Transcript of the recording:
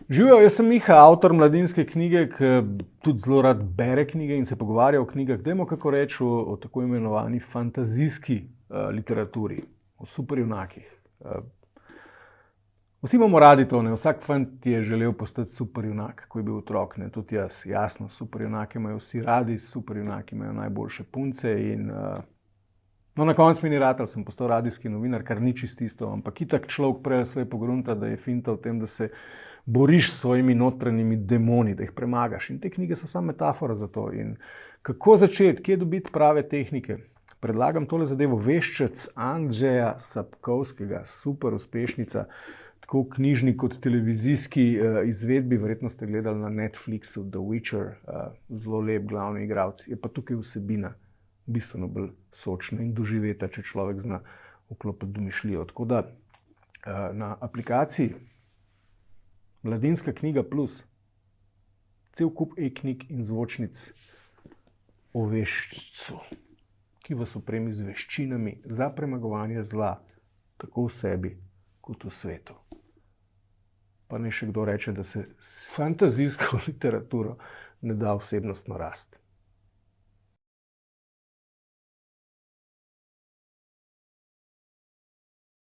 Živijo, jaz sem Miha, avtor Mladinske knjige, ki tudi zelo rad bere knjige in se pogovarja o knjigah. Dajmo kako reči o tako imenovani fantazijski literaturi, o superjunakih. Vsi imamo radi to, ne? Vsak fant je želel postati superjunak, ko je bil otrok, ne? Tudi jaz, jasno, superjunake imajo vsi radi, superjunaki imajo najboljše punce in no, na koncu mi ni ratal, sem postal radijski novinar, kar ni čisto isto, ampak itak človek prej slej pogrunta, da je finta v tem, da se boriš s svojimi notranjimi demoni, da jih premagaš. In te knjige so samo metafora za to. In kako začeti, kje dobiti prave tehnike? Predlagam tole zadevo, Veščec Andrzeja Sapkowskega, super uspešnica, tako v knjižni kot televizijski izvedbi, verjetno ste gledali na Netflixu The Witcher, zelo lep glavni igralec, je pa tukaj vsebina bistveno bolj sočna in doživeta, če človek zna vklopiti domišljijo. Tako da na aplikaciji Mladinska knjiga plus, cel kup e-knjig in zvočnic o veščcu, ki vas opremi z veščinami za premagovanje zla, tako v sebi kot v svetu. Pa naj še kdo reče, da se s fantazijsko literaturo ne da osebnostno rast.